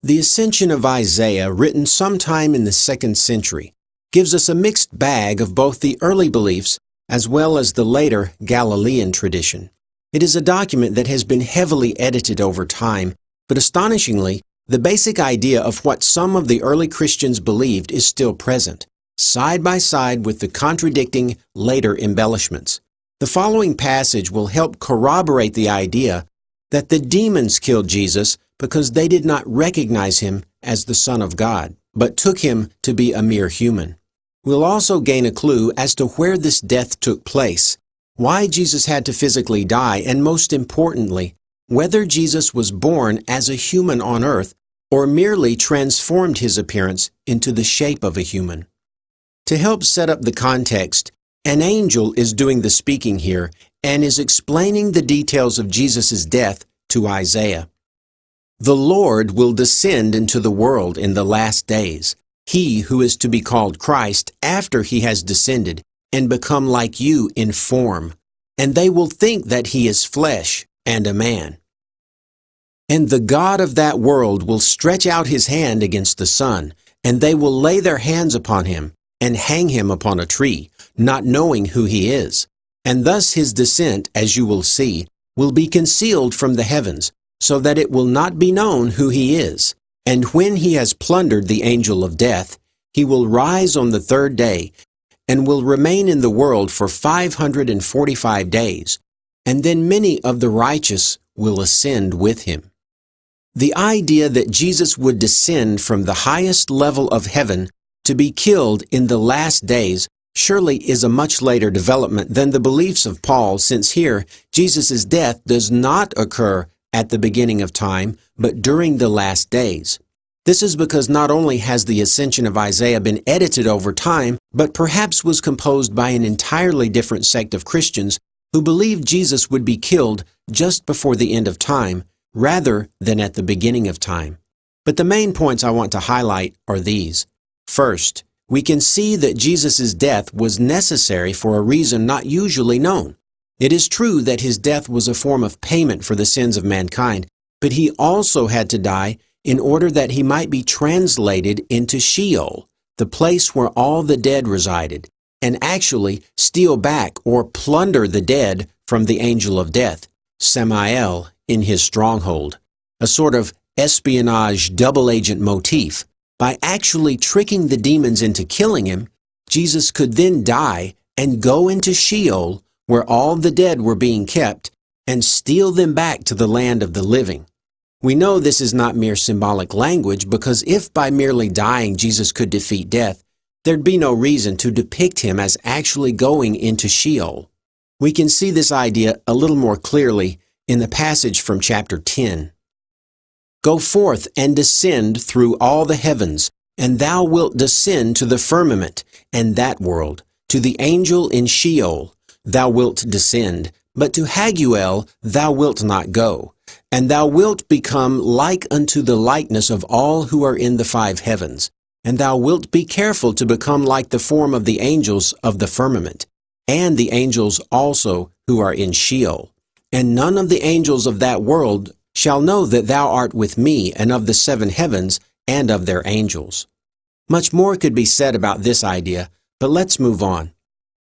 The Ascension of Isaiah, written sometime in the 2nd century, gives us a mixed bag of both the early beliefs as well as the later Galilean tradition. It is a document that has been heavily edited over time, but astonishingly, the basic idea of what some of the early Christians believed is still present, side by side with the contradicting later embellishments. The following passage will help corroborate the idea that the demons killed Jesus because they did not recognize him as the Son of God, but took him to be a mere human. We'll also gain a clue as to where this death took place, why Jesus had to physically die, and most importantly, whether Jesus was born as a human on earth or merely transformed his appearance into the shape of a human. To help set up the context, an angel is doing the speaking here and is explaining the details of Jesus' death to Isaiah. The Lord will descend into the world in the last days, he who is to be called Christ after he has descended and become like you in form, and they will think that he is flesh and a man. And the God of that world will stretch out his hand against the sun, and they will lay their hands upon him and hang him upon a tree, not knowing who he is. And thus his descent, as you will see, will be concealed from the heavens, so that it will not be known who he is. And when he has plundered the angel of death, he will rise on the 3rd day, and will remain in the world for 545 days, and then many of the righteous will ascend with him. The idea that Jesus would descend from the highest level of heaven to be killed in the last days surely is a much later development than the beliefs of Paul, since here Jesus' death does not occur at the beginning of time, but during the last days. This is because not only has the Ascension of Isaiah been edited over time, but perhaps was composed by an entirely different sect of Christians who believed Jesus would be killed just before the end of time, rather than at the beginning of time. But the main points I want to highlight are these. First, we can see that Jesus' death was necessary for a reason not usually known. It is true that his death was a form of payment for the sins of mankind, but he also had to die in order that he might be translated into Sheol, the place where all the dead resided, and actually steal back or plunder the dead from the angel of death, Samael, in his stronghold, a sort of espionage double-agent motif. By actually tricking the demons into killing him, Jesus could then die and go into Sheol, where all the dead were being kept, and steal them back to the land of the living. We know this is not mere symbolic language, because if by merely dying Jesus could defeat death, there'd be no reason to depict him as actually going into Sheol. We can see this idea a little more clearly in the passage from chapter 10. Go forth and descend through all the heavens, and thou wilt descend to the firmament, and that world, to the angel in Sheol, thou wilt descend, but to Haguel thou wilt not go. And thou wilt become like unto the likeness of all who are in the 5 heavens. And thou wilt be careful to become like the form of the angels of the firmament, and the angels also who are in Sheol. And none of the angels of that world shall know that thou art with me, and of the 7 heavens, and of their angels. Much more could be said about this idea, but let's move on.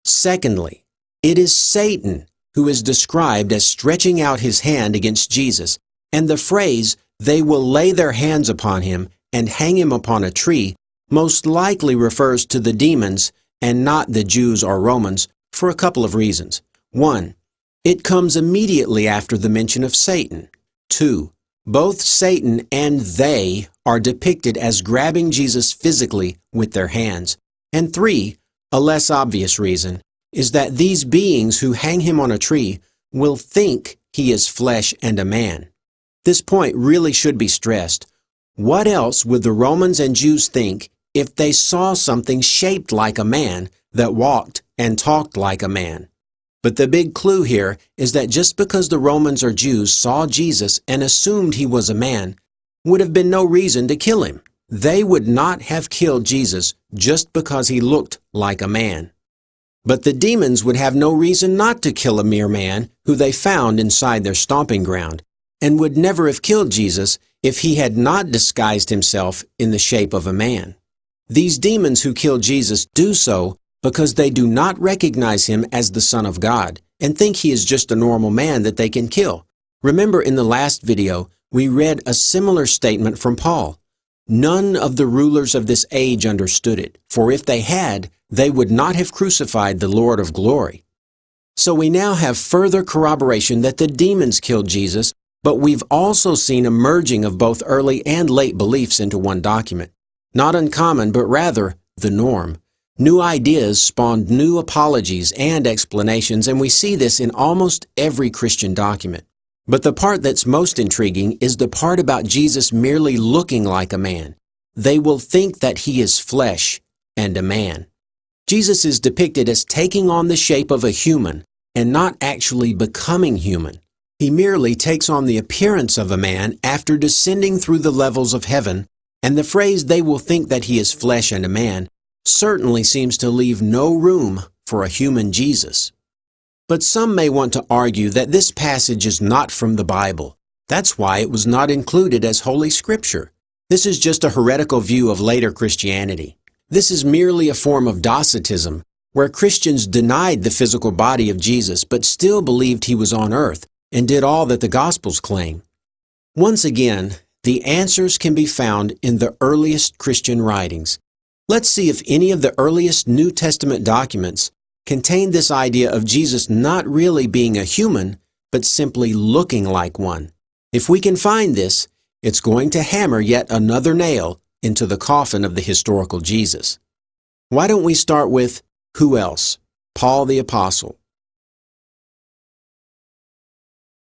Secondly, it is Satan who is described as stretching out his hand against Jesus, and the phrase, they will lay their hands upon him and hang him upon a tree, most likely refers to the demons and not the Jews or Romans for a couple of reasons. 1. It comes immediately after the mention of Satan. 2. Both Satan and they are depicted as grabbing Jesus physically with their hands. And 3. A less obvious reason is that these beings who hang him on a tree will think he is flesh and a man. This point really should be stressed. What else would the Romans and Jews think if they saw something shaped like a man that walked and talked like a man? But the big clue here is that just because the Romans or Jews saw Jesus and assumed he was a man, would have been no reason to kill him. They would not have killed Jesus just because he looked like a man. But the demons would have no reason not to kill a mere man who they found inside their stomping ground, and would never have killed Jesus if he had not disguised himself in the shape of a man. These demons who kill Jesus do so because they do not recognize him as the Son of God and think he is just a normal man that they can kill. Remember in the last video, we read a similar statement from Paul. None of the rulers of this age understood it, for if they had, they would not have crucified the Lord of glory. So we now have further corroboration that the demons killed Jesus, but we've also seen a merging of both early and late beliefs into one document. Not uncommon, but rather the norm. New ideas spawned new apologies and explanations, and we see this in almost every Christian document. But the part that's most intriguing is the part about Jesus merely looking like a man. They will think that he is flesh and a man. Jesus is depicted as taking on the shape of a human and not actually becoming human. He merely takes on the appearance of a man after descending through the levels of heaven, and the phrase "they will think that he is flesh and a man" certainly seems to leave no room for a human Jesus. But some may want to argue that this passage is not from the Bible. That's why it was not included as Holy Scripture. This is just a heretical view of later Christianity. This is merely a form of Docetism, where Christians denied the physical body of Jesus but still believed he was on earth and did all that the Gospels claim. Once again, the answers can be found in the earliest Christian writings. Let's see if any of the earliest New Testament documents contain this idea of Jesus not really being a human, but simply looking like one. If we can find this, it's going to hammer yet another nail into the coffin of the historical Jesus. Why don't we start with who else? Paul the Apostle.